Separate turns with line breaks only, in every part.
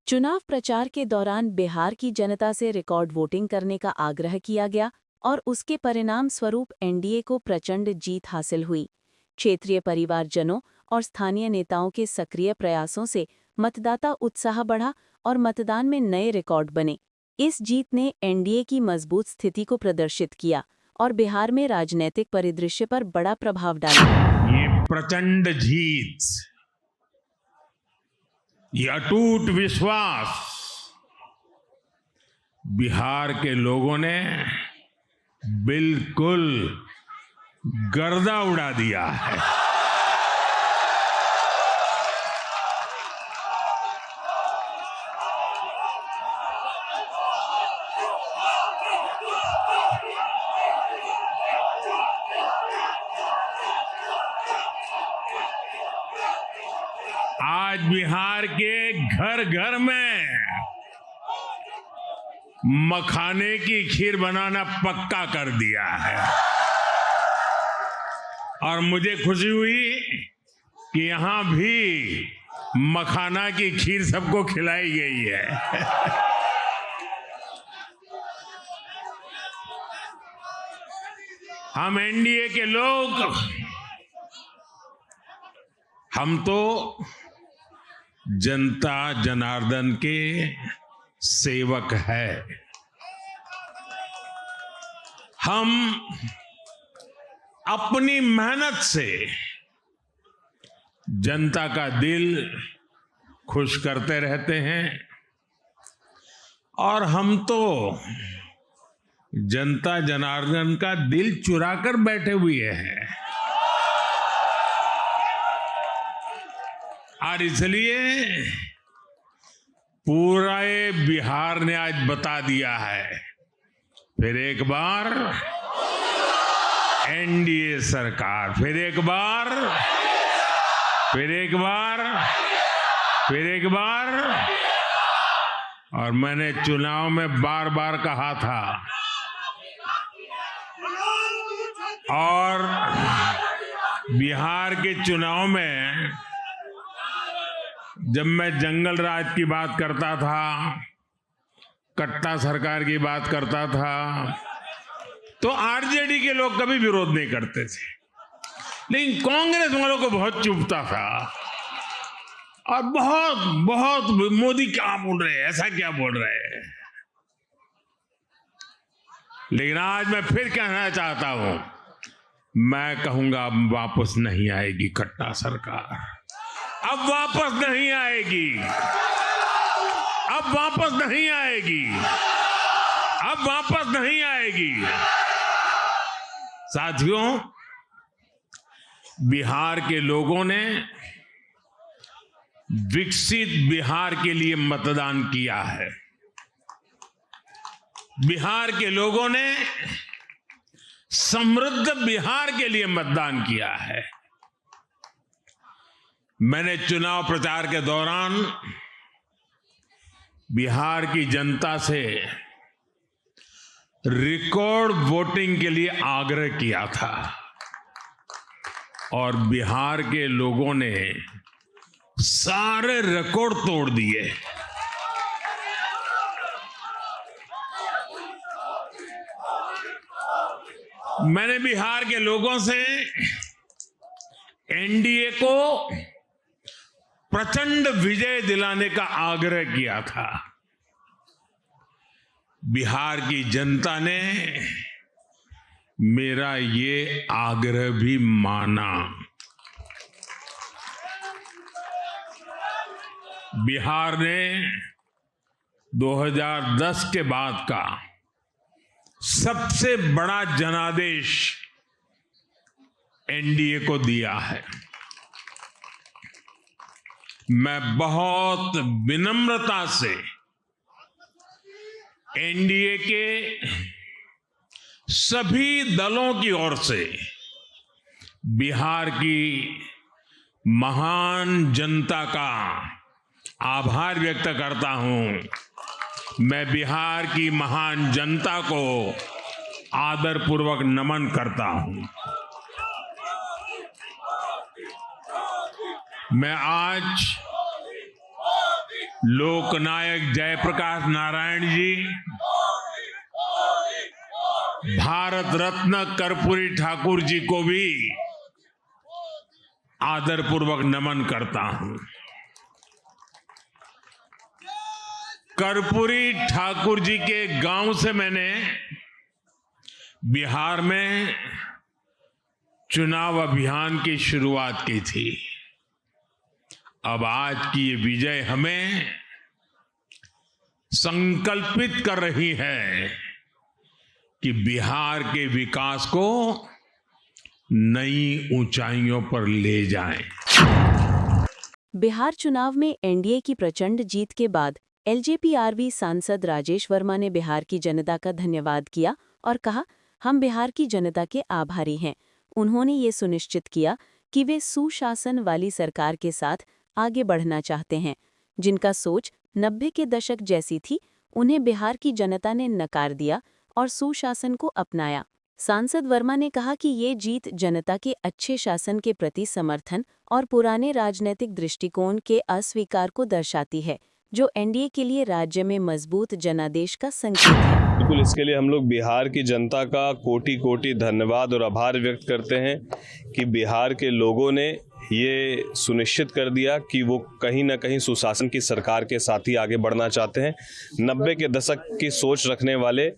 चुनाव प्रचार के दौरान बिहार की जनता से रिकॉर्ड वोटिंग करने का आग्रह किया गया और उसके परिणाम स्वरूप एनडीए को प्रचंड जीत हासिल हुई। क्षेत्रीय परिवारजनों और स्थानीय नेताओं के सक्रिय प्रयासों से मतदाता उत्साह बढ़ा और मतदान में नए रिकॉर्ड बने। इस जीत ने एनडीए की मजबूत स्थिति को प्रदर्शित किया और बिहार में राजनीतिक परिदृश्य पर बड़ा प्रभाव डाला।
ये प्रचंड जीत, ये अटूट विश्वास बिहार के लोगों ने बिल्कुल गर्दा उड़ा दिया है। आज बिहार के घर घर में मखाने की खीर बनाना पक्का कर दिया है और मुझे खुशी हुई कि यहां भी मखाना की खीर सबको खिलाई गई है। हम एनडीए के लोग, हम तो जनता जनार्दन के सेवक है। हम अपनी मेहनत से जनता का दिल खुश करते रहते हैं और हम तो जनता जनार्दन का दिल चुरा कर बैठे हुए हैं। और इसलिए पूरा ये बिहार ने आज बता दिया है, फिर एक बार एनडीए सरकार, फिर एक बार, फिर एक बार, फिर एक बार। और मैंने चुनाव में बार बार कहा था और बिहार के चुनाव में जब मैं जंगल राज की बात करता था, कट्टा सरकार की बात करता था, तो आरजेडी के लोग कभी विरोध नहीं करते थे, लेकिन कांग्रेस वालों को बहुत चुभता था और बहुत बहुत मोदी क्या बोल रहे हैं, ऐसा क्या बोल रहे हैं। लेकिन आज मैं फिर कहना चाहता हूं, मैं कहूंगा अब वापस नहीं आएगी कट्टा सरकार, अब वापस नहीं आएगी, अब वापस नहीं आएगी, अब वापस नहीं आएगी। साथियों, बिहार के लोगों ने विकसित बिहार के लिए मतदान किया है। बिहार के लोगों ने समृद्ध बिहार के लिए मतदान किया है। मैंने चुनाव प्रचार के दौरान बिहार की जनता से रिकॉर्ड वोटिंग के लिए आग्रह किया था और बिहार के लोगों ने सारे रिकॉर्ड तोड़ दिए। मैंने बिहार के लोगों से एनडीए को प्रचंड विजय दिलाने का आग्रह किया था। बिहार की जनता ने मेरा ये आग्रह भी माना। बिहार ने 2010 के बाद का सबसे बड़ा जनादेश एनडीए को दिया है। मैं बहुत विनम्रता से एनडीए के सभी दलों की ओर से बिहार की महान जनता का आभार व्यक्त करता हूं। मैं बिहार की महान जनता को आदरपूर्वक नमन करता हूं। मैं आज लोकनायक जयप्रकाश नारायण जी, भारत रत्न कर्पूरी ठाकुर जी को भी आदरपूर्वक नमन करता हूं। कर्पूरी ठाकुर जी के गांव से मैंने बिहार में चुनाव अभियान की शुरुआत की थी। अब आज की ये विजय हमें संकल्पित कर रही है कि बिहार के विकास को नई ऊंचाइयों पर ले जाएं।
बिहार चुनाव में एनडीए की प्रचंड जीत के बाद एलजेपी-आरवी सांसद राजेश वर्मा ने बिहार की जनता का धन्यवाद किया और कहा, हम बिहार की जनता के आभारी हैं। उन्होंने ये सुनिश्चित किया कि वे सुशासन वाली सरकार के साथ आगे बढ़ना चाहते हैं। जिनका सोच 90 के दशक जैसी थी, उन्हें बिहार की जनता ने नकार दिया और सुशासन को अपनाया। सांसद वर्मा ने कहा कि ये जीत जनता के अच्छे शासन के प्रति समर्थन और पुराने राजनीतिक दृष्टिकोण के अस्वीकार को दर्शाती है, जो एनडीए के लिए राज्य में मजबूत जनादेश का संकेत है।
बिल्कुल, इसके लिए हम लोग बिहार की जनता का कोटि कोटि धन्यवाद और आभार व्यक्त करते हैं कि बिहार के लोगों ने ये सुनिश्चित कर दिया कि वो कहीं ना कहीं सुशासन की सरकार के साथ ही आगे बढ़ना चाहते हैं। 90 के दशक की सोच रखने वाले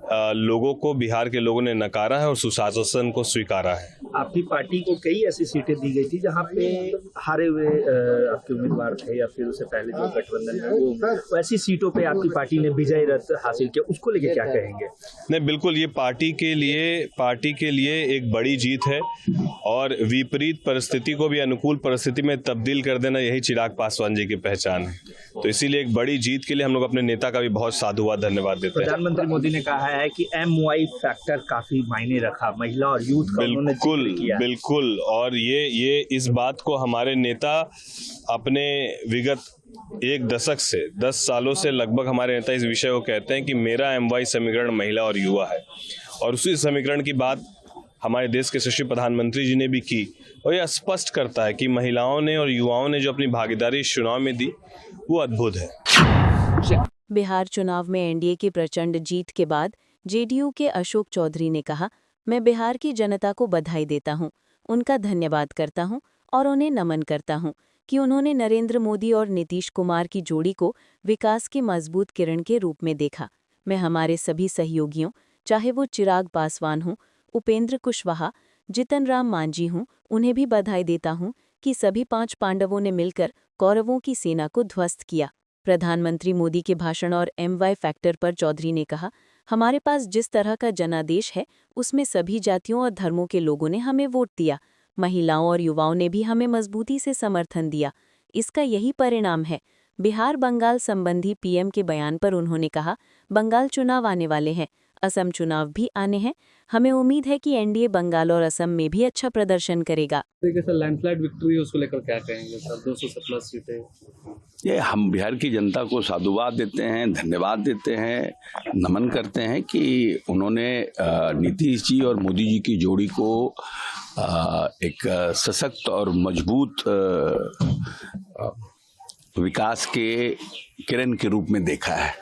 लोगों को बिहार के लोगों ने नकारा है और सुशासन को स्वीकारा है।
आपकी पार्टी को कई ऐसी सीटें दी गई थी जहां पे हारे हुए आपके उम्मीदवार थे या फिर उससे पहले जो गठबंधन है वो ऐसी सीटों पे आपकी पार्टी ने विजय रथ हासिल किया, उसको लेके क्या कहेंगे?
नहीं, बिल्कुल, ये पार्टी के लिए एक बड़ी जीत है और विपरीत परिस्थिति को भी अनुकूल परिस्थिति में तब्दील कर देना, यही चिराग पासवान जी की पहचान है। तो इसीलिए एक बड़ी जीत के लिए हम लोग अपने नेता का भी बहुत साधुवाद धन्यवाद देते हैं।
प्रधानमंत्री मोदी ने कहा है कि MY फैक्टर काफी मायने रखा, महिला और यूथ का उन्होंने जिक्र किया।
बिल्कुल, और ये इस बात को हमारे नेता अपने विगत एक दशक से 10 सालों से लगभग हमारे नेता इस विषय को कहते हैं कि मेरा MY समीकरण महिला और युवा है, और उसी समीकरण की बात हमारे देश के यशस्वी प्रधानमंत्री जी ने भी की, और यह स्पष्ट करता है कि महिलाओं ने और युवाओं ने जो अपनी भागीदारी इस चुनाव में दी वो अद्भुत है।
बिहार चुनाव में एनडीए की प्रचंड जीत के बाद जेडीयू के अशोक चौधरी ने कहा, मैं बिहार की जनता को बधाई देता हूं, उनका धन्यवाद करता हूं और उन्हें नमन करता हूं कि उन्होंने नरेंद्र मोदी और नीतीश कुमार की जोड़ी को विकास की मजबूत किरण के रूप में देखा। मैं हमारे सभी सहयोगियों, चाहे वो चिराग पासवान हों, उपेंद्र कुशवाहा, जितन राम मांझी हों, उन्हें भी बधाई देता हूं कि सभी 5 पांडवों ने मिलकर कौरवों की सेना को ध्वस्त किया। प्रधानमंत्री मोदी के भाषण और MY फैक्टर पर चौधरी ने कहा, हमारे पास जिस तरह का जनादेश है उसमें सभी जातियों और धर्मों के लोगों ने हमें वोट दिया। महिलाओं और युवाओं ने भी हमें मजबूती से समर्थन दिया। इसका यही परिणाम है। बिहार बंगाल संबंधी PM के बयान पर उन्होंने कहा, बंगाल चुनाव आने वाले हैं, असम चुनाव भी आने हैं। हमें उम्मीद है कि एनडीए बंगाल और असम में भी अच्छा प्रदर्शन करेगा।
लैंडस्लाइड विक्ट्री उसको लेकर क्या कहेंगे सर? 217 सीटें।
ये हम बिहार की जनता को साधुवाद देते हैं, धन्यवाद देते हैं, नमन करते हैं कि उन्होंने नीतीश जी और मोदी जी की जोड़ी को एक सशक्त और मजबूत विकास के किरण के रूप में देखा है,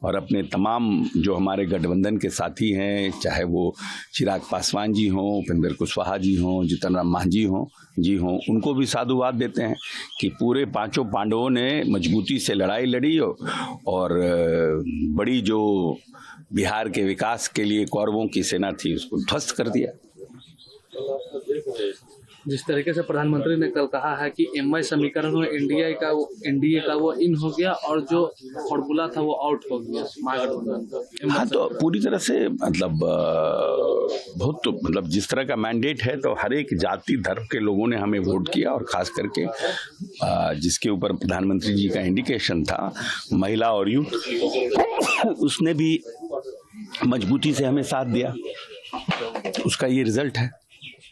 और अपने तमाम जो हमारे गठबंधन के साथी हैं, चाहे वो चिराग पासवान जी हों, उपेंद्र कुशवाहा जी हों, जितन राम मांझी हों, उनको भी साधुवाद देते हैं कि पूरे 5 पांडवों ने मजबूती से लड़ाई लड़ी और बड़ी जो बिहार के विकास के लिए कौरवों की सेना थी उसको ध्वस्त कर दिया।
जिस तरीके से प्रधानमंत्री ने कल कहा है कि MY समीकरण में एनडीए का वो इन हो गया और जो फॉर्मूला था वो आउट हो गया महागठबंधन का।
हाँ, तो पूरी तरह से मतलब जिस तरह का मैंडेट है, तो हर एक जाति धर्म के लोगों ने हमें वोट किया, और खास करके जिसके ऊपर प्रधानमंत्री जी का इंडिकेशन था, महिला और यूथ, उसने भी मजबूती से हमें साथ दिया। उसका ये रिजल्ट है।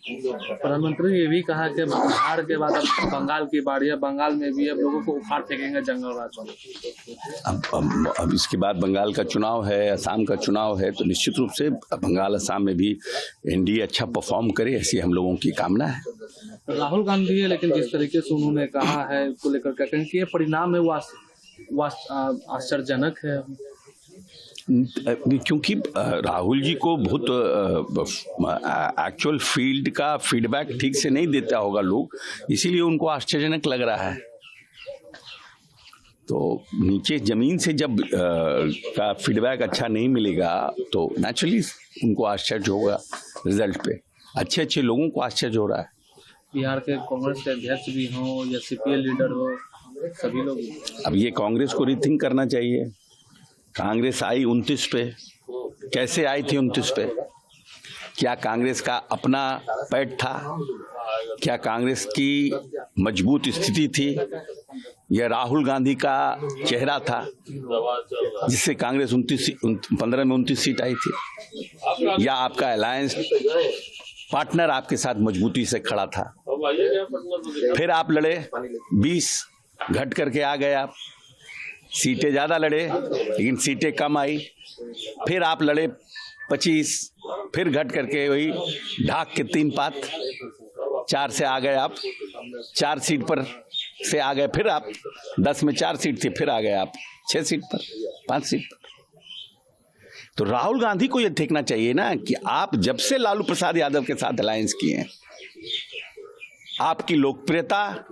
प्रधानमंत्री ने ये भी कहा कि बिहार के बाद अब बंगाल की बारी है, बंगाल में भी अब लोगों को उखाड़ फेंकेंगे जंगल राज वाले।
अब इसके बाद बंगाल का चुनाव है, असम का चुनाव है, तो निश्चित रूप से बंगाल असम में भी एनडीए अच्छा परफॉर्म करे, ऐसी हम लोगों की कामना है।
राहुल गांधी है, लेकिन जिस तरीके से उन्होंने कहा है उसको लेकर क्या कहें कि ये परिणाम है, वो आश्चर्यजनक है।
क्योंकि राहुल जी को बहुत एक्चुअल फील्ड का फीडबैक ठीक से नहीं देता होगा लोग, इसीलिए उनको आश्चर्यजनक लग रहा है। तो नीचे जमीन से जब का फीडबैक अच्छा नहीं मिलेगा तो नेचुरली उनको आश्चर्य होगा रिजल्ट पे। अच्छे अच्छे लोगों को आश्चर्य हो रहा है।
बिहार के कांग्रेस के अध्यक्ष भी हों या सीपीएल लीडर हो, सभी लोग।
अब ये कांग्रेस को रीथिंक करना चाहिए। कांग्रेस आई 29 पे, कैसे आई थी 29 पे? क्या कांग्रेस का अपना पैठ था? क्या कांग्रेस की मजबूत स्थिति थी? यह राहुल गांधी का चेहरा था जिससे कांग्रेस 15 में 29 सीट आई थी? या आपका अलायंस पार्टनर आपके साथ मजबूती से खड़ा था? फिर आप लड़े, 20 घट करके आ गए आप। सीटें ज्यादा लड़े लेकिन सीटें कम आई। फिर आप लड़े 25, फिर घट करके वही ढाक के 3 पात 4 से आ गए आप। 4 सीट पर से आ गए, फिर आप 10 में 4 सीट थी, फिर आ गए आप 6 सीट पर, 5 सीट पर। तो राहुल गांधी को यह देखना चाहिए ना कि आप जब से लालू प्रसाद यादव के साथ अलायंस किए हैं, आपकी लोकप्रियता,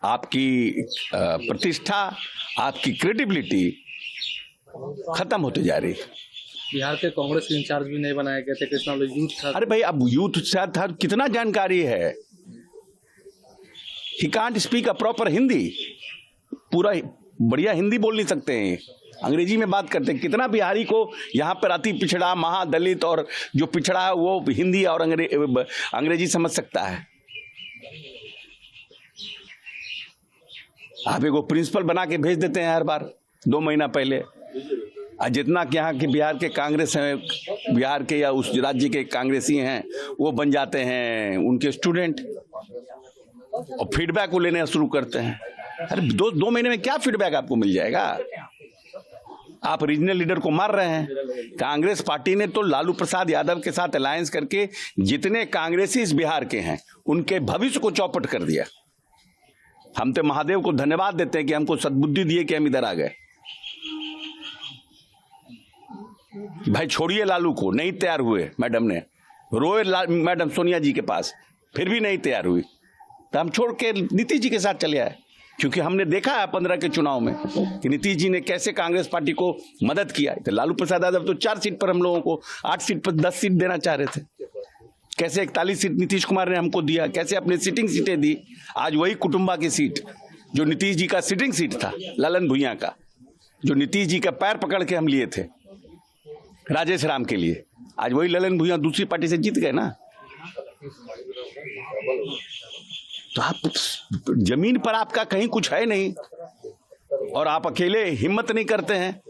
आपकी प्रतिष्ठा, आपकी क्रेडिबिलिटी खत्म होती जा रही है।
बिहार के कांग्रेस के इंचार्ज भी नहीं बनाए गए थे, कितना लोग यूथ था।
अरे भाई, अब यूथ साथ था, कितना जानकारी है। He can't speak a proper Hindi, पूरा बढ़िया हिंदी बोल नहीं सकते हैं, अंग्रेजी में बात करते हैं। कितना बिहारी को यहाँ पर अति पिछड़ा, महादलित और जो पिछड़ा है वो हिंदी और अंग्रेजी समझ सकता है? आप एगो प्रिंसिपल बना के भेज देते हैं हर बार 2 महीना पहले। जितना यहाँ के बिहार के कांग्रेस हैं, बिहार के या उस राज्य के कांग्रेसी हैं, वो बन जाते हैं उनके स्टूडेंट और फीडबैक को लेने शुरू करते हैं। अरे 2 महीने में क्या फीडबैक आपको मिल जाएगा? आप रीजनल लीडर को मार रहे हैं। कांग्रेस पार्टी ने तो लालू प्रसाद यादव के साथ अलायंस करके जितने कांग्रेसी इस बिहार के हैं उनके भविष्य को चौपट कर दिया। हम तो महादेव को धन्यवाद देते हैं कि हमको सद्बुद्धि दिए कि हम इधर आ गए। भाई छोड़िए लालू को, नहीं तैयार हुए। मैडम ने रोए मैडम सोनिया जी के पास, फिर भी नहीं तैयार हुई, तो हम छोड़ के नीतीश जी के साथ चले आए। क्योंकि हमने देखा है 15 के चुनाव में कि नीतीश जी ने कैसे कांग्रेस पार्टी को मदद किया। तो लालू प्रसाद यादव तो 4 सीट पर हम लोगों को 8 सीट पर 10 सीट देना चाह रहे थे। कैसे 41 सीट नीतीश कुमार ने हमको दिया, कैसे अपने सिटिंग सीटें दी। आज वही कुटुंबा की सीट जो नीतीश जी का सिटिंग सीट था, ललन भुइयां का, जो नीतीश जी का पैर पकड़ के हम लिए थे राजेश राम के लिए, आज वही ललन भुइयां दूसरी पार्टी से जीत गए ना। तो आप जमीन पर आपका कहीं कुछ है नहीं और आप अकेले हिम्मत नहीं करते हैं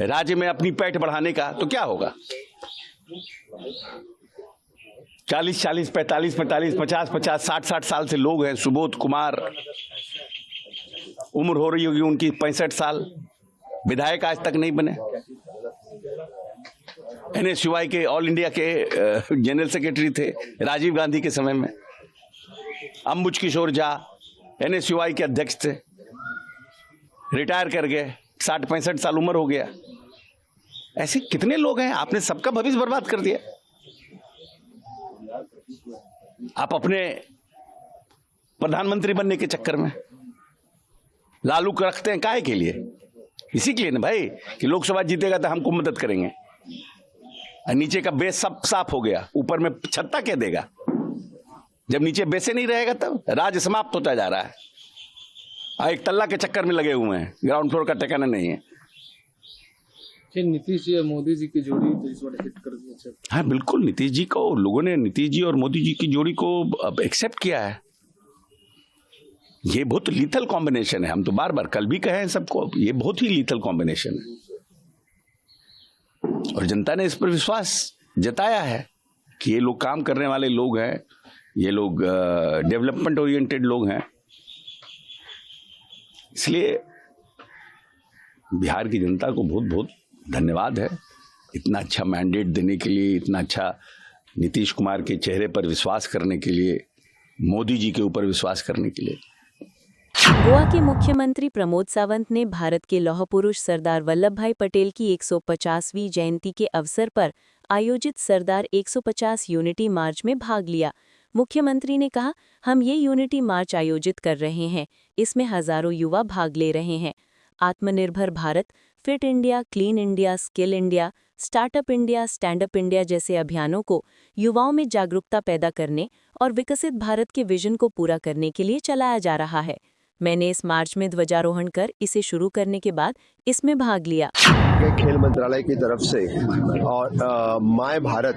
राज्य में अपनी पैठ बढ़ाने का, तो क्या होगा? 40-40, 45-45, 50-50, 60-60 साल से लोग हैं। सुबोध कुमार, उम्र हो रही होगी उनकी 65 साल, विधायक आज तक नहीं बने। NSUI के ऑल इंडिया के जनरल सेक्रेटरी थे राजीव गांधी के समय में। अंबुज किशोर झा NSUI के अध्यक्ष थे, रिटायर कर गए, 60-65 साल उम्र हो गया। ऐसे कितने लोग हैं, आपने सबका भविष्य बर्बाद कर दिया। आप अपने प्रधानमंत्री बनने के चक्कर में लालू को रखते हैं, काहे के लिए? इसी के लिए ना भाई कि लोकसभा जीतेगा तो हमको मदद करेंगे। नीचे का बेस सब साफ हो गया, ऊपर में छत्ता क्या देगा? जब नीचे बेसे नहीं रहेगा तब राज समाप्त होता जा रहा है। एक तल्ला के चक्कर में लगे हुए हैं, ग्राउंड फ्लोर का ठिकाना नहीं है।
फिर नीतीश जी और मोदी जी की जोड़ी तो इस बार हिट कर दी।
हाँ बिल्कुल, नीतीश जी को लोगों ने, नीतीश जी और मोदी जी की जोड़ी को अब एक्सेप्ट किया है। ये बहुत लीथल कॉम्बिनेशन है। हम तो बार बार कल भी कहे हैं सबको, ये बहुत ही लीथल कॉम्बिनेशन है और जनता ने इस पर विश्वास जताया है कि ये लोग काम करने वाले लोग हैं, ये लोग डेवलपमेंट ओरिएंटेड लोग हैं। इसलिए बिहार की जनता को बहुत बहुत धन्यवाद है इतना अच्छा मैंडेट देने के लिए, इतना अच्छा नीतीश कुमार के चेहरे पर विश्वास करने के लिए, मोदी जी के ऊपर विश्वास करने के लिए।
गोवा के मुख्यमंत्री प्रमोद सावंत ने भारत के लौह पुरुष सरदार वल्लभभाई पटेल की 150वीं जयंती के अवसर पर आयोजित सरदार 150 यूनिटी मार्च में भाग लिया। मुख्यमंत्री ने कहा, हम ये यूनिटी मार्च आयोजित कर रहे हैं, इसमें हजारों युवा भाग ले रहे हैं। आत्मनिर्भर Bharat, fit India, clean India, skill India, startup India, stand up India जैसे अभियानों को युवाओं में जागरूकता पैदा करने और विकसित भारत के विजन को पूरा करने के लिए चलाया जा रहा है। मैंने इस मार्च में ध्वजारोहण कर इसे शुरू करने के बाद इसमें भाग लिया।
खेल मंत्रालय की तरफ से और माय भारत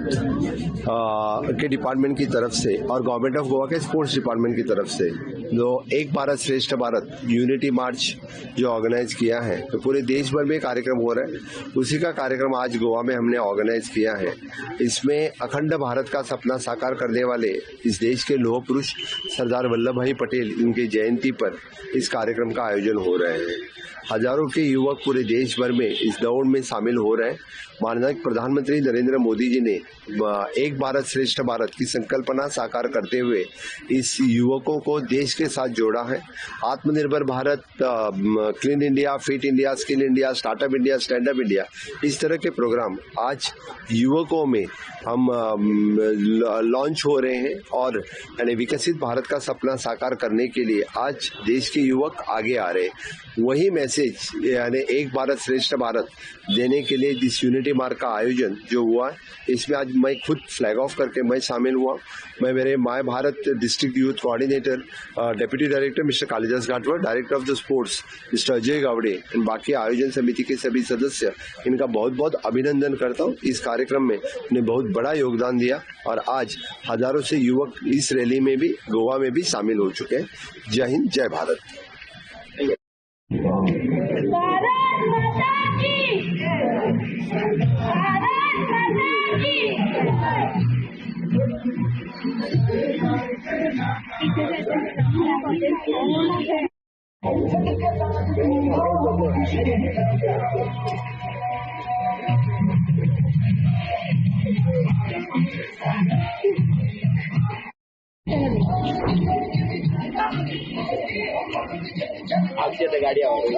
के डिपार्टमेंट की तरफ से और गवर्नमेंट ऑफ गोवा के स्पोर्ट्स डिपार्टमेंट की तरफ से जो एक भारत श्रेष्ठ भारत यूनिटी मार्च जो ऑर्गेनाइज किया है, तो पूरे देश भर में कार्यक्रम हो रहा है। उसी का कार्यक्रम आज गोवा में हमने ऑर्गेनाइज किया है। इसमें अखंड भारत का सपना साकार करने वाले इस देश के लौह पुरुष सरदार वल्लभ भाई पटेल इनकी जयंती पर इस कार्यक्रम का आयोजन हो रहे हैं। हजारों के युवक पूरे देश भर में इस दौड़ में शामिल हो रहे हैं। माननीय प्रधानमंत्री नरेंद्र मोदी जी ने एक भारत श्रेष्ठ भारत की संकल्पना साकार करते हुए इस युवकों को देश के साथ जोड़ा है। आत्मनिर्भर Bharat, clean India, fit India, skill India, startup India, stand up India, इस तरह के प्रोग्राम आज युवकों में हम लॉन्च हो रहे हैं और यानी विकसित भारत का सपना साकार करने के लिए आज देश के युवक आगे आ रहे हैं। वही मैसेज यानी एक भारत श्रेष्ठ भारत देने के लिए इस यूनिटी मार्च का आयोजन जो हुआ है, इसमें आज मैं खुद फ्लैग ऑफ करके मैं शामिल हुआ। मैं मेरे my Bharat district youth coordinator, deputy director mister Kalidas Ghatwar, director of the sports mister Ajay Gawde और बाकी आयोजन समिति के सभी सदस्य, इनका बहुत बहुत अभिनंदन करता हूँ। इस कार्यक्रम में उन्हें बहुत बड़ा योगदान दिया और आज हजारों से युवक इस रैली में भी गोवा में भी शामिल हो चुके हैं। जय हिंद, जय भारत। आपसे गाड़ियाँ हो रही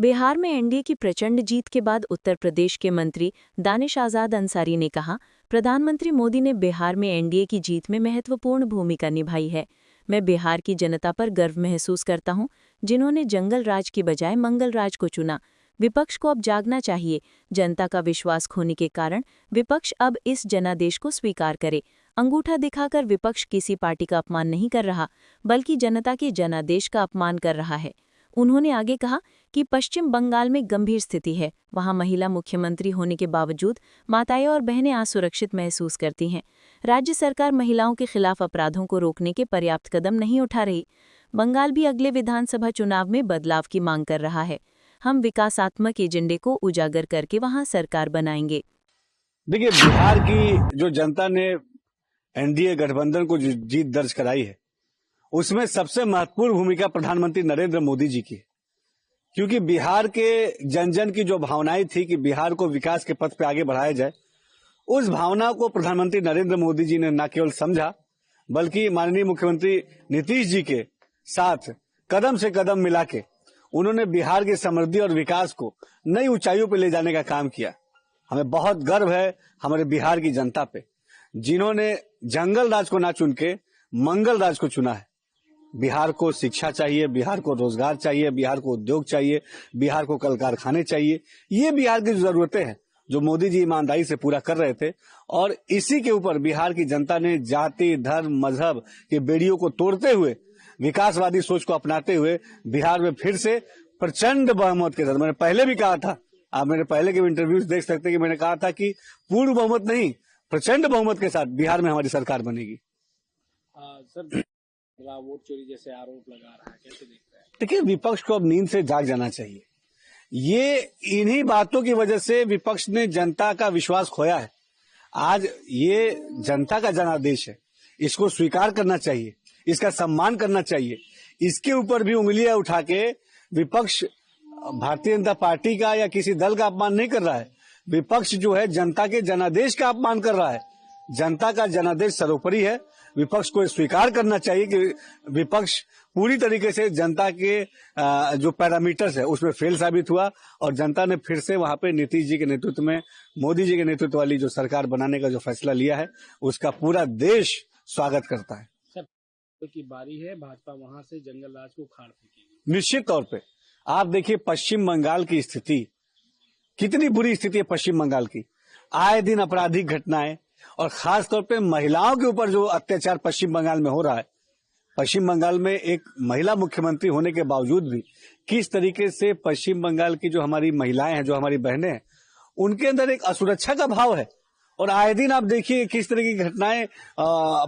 बिहार में एनडीए की प्रचंड जीत के बाद उत्तर प्रदेश के मंत्री दानिश आजाद अंसारी ने कहा, प्रधानमंत्री मोदी ने बिहार में एनडीए की जीत में महत्वपूर्ण भूमिका निभाई है। मैं बिहार की जनता पर गर्व महसूस करता हूं, जिन्होंने जंगल राज की बजाय मंगल राज को चुना। विपक्ष को अब जागना चाहिए। जनता का विश्वास खोने के कारण विपक्ष अब इस जनादेश को स्वीकार करे। अंगूठा दिखाकर विपक्ष किसी पार्टी का अपमान नहीं कर रहा, बल्कि जनता के जनादेश का अपमान कर रहा है। उन्होंने आगे कहा कि पश्चिम बंगाल में गंभीर स्थिति है। वहां महिला मुख्यमंत्री होने के बावजूद माताएं और बहनें असुरक्षित महसूस करती हैं। राज्य सरकार महिलाओं के खिलाफ अपराधों को रोकने के पर्याप्त कदम नहीं उठा रही। बंगाल भी अगले विधानसभा चुनाव में बदलाव की मांग कर रहा है। हम विकासात्मक एजेंडे को उजागर करके वहां सरकार बनाएंगे।
देखिए, बिहार की जो जनता ने एनडीए गठबंधन को जीत दर्ज कराई है, उसमें सबसे महत्वपूर्ण भूमिका प्रधानमंत्री नरेंद्र मोदी जी की है। क्योंकि बिहार के जन जन की जो भावनाएं थी कि बिहार को विकास के पथ पे आगे बढ़ाया जाए, उस भावना को प्रधानमंत्री नरेंद्र मोदी जी ने न केवल समझा, बल्कि माननीय मुख्यमंत्री नीतीश जी के साथ कदम से कदम मिला के उन्होंने बिहार की समृद्धि और विकास को नई ऊंचाइयों पर ले जाने का काम किया। हमें बहुत गर्व है हमारे बिहार की जनता पे, जिन्होंने जंगल राज को ना चुन के मंगल राज को चुना है। बिहार को शिक्षा चाहिए, बिहार को रोजगार चाहिए, बिहार को उद्योग चाहिए, बिहार को कल कारखाने चाहिए। ये बिहार की जरूरतें हैं जो मोदी जी ईमानदारी से पूरा कर रहे थे। और इसी के ऊपर बिहार की जनता ने जाति, धर्म, मजहब के बेड़ियों को तोड़ते हुए, विकासवादी सोच को अपनाते हुए बिहार में फिर से प्रचंड बहुमत के साथ, मैंने पहले भी कहा था, आप मेरे पहले के इंटरव्यूज देख सकते हैं कि मैंने कहा था कि पूर्ण बहुमत नहीं, प्रचंड बहुमत के साथ बिहार में हमारी सरकार बनेगी।
सर वोट चोरी जैसे आरोप लगा रहा है, कैसे देख रहे हैं?
देखिए, विपक्ष को अब नींद से जाग जाना चाहिए। ये इन्हीं बातों की वजह से विपक्ष ने जनता का विश्वास खोया है। आज ये जनता का जनादेश है, इसको स्वीकार करना चाहिए, इसका सम्मान करना चाहिए। इसके ऊपर भी उंगलियां उठा के विपक्ष भारतीय जनता पार्टी का या किसी दल का अपमान नहीं कर रहा है। विपक्ष जो है जनता के जनादेश का अपमान कर रहा है। जनता का जनादेश सर्वोपरि है। विपक्ष को स्वीकार करना चाहिए कि विपक्ष पूरी तरीके से जनता के जो पैरामीटर्स है उसमें फेल साबित हुआ और जनता ने फिर से वहां पे नीतीश जी के नेतृत्व में, मोदी जी के नेतृत्व वाली जो सरकार बनाने का जो फैसला लिया है उसका पूरा देश स्वागत करता है।
की बारी है, भाजपा वहां से जंगल राज को उखाड़ फेंकेगी
निश्चित तौर पे। आप देखिए पश्चिम बंगाल की स्थिति, कितनी बुरी स्थिति है पश्चिम बंगाल की। आए दिन आपराधिक घटनाएं और खास तौर पे महिलाओं के ऊपर जो अत्याचार पश्चिम बंगाल में हो रहा है। पश्चिम बंगाल में एक महिला मुख्यमंत्री होने के बावजूद भी किस तरीके से पश्चिम बंगाल की जो हमारी महिलाएं हैं, जो हमारी बहनें हैं, उनके अंदर एक असुरक्षा का भाव है। और आए दिन आप देखिए किस तरह की घटनाएं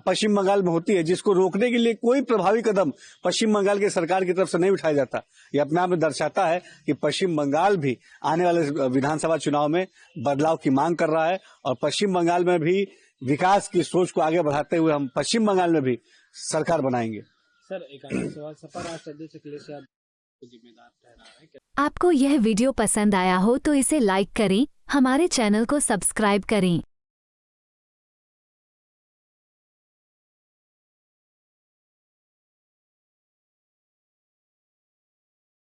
पश्चिम बंगाल में होती है, जिसको रोकने के लिए कोई प्रभावी कदम पश्चिम बंगाल की सरकार की तरफ से नहीं उठाया जाता। ये अपने आप में दर्शाता है कि पश्चिम बंगाल भी आने वाले विधानसभा चुनाव में बदलाव की मांग कर रहा है और पश्चिम बंगाल में भी विकास की सोच को आगे बढ़ाते हुए हम पश्चिम बंगाल में भी सरकार बनाएंगे।
सर, एक आखिरी सवाल, सपा राष्ट्र अध्यक्ष अखिलेश यादव को जिम्मेदार ठहरा है।
आपको यह वीडियो पसंद आया हो तो इसे लाइक करें, हमारे चैनल को सब्सक्राइब करें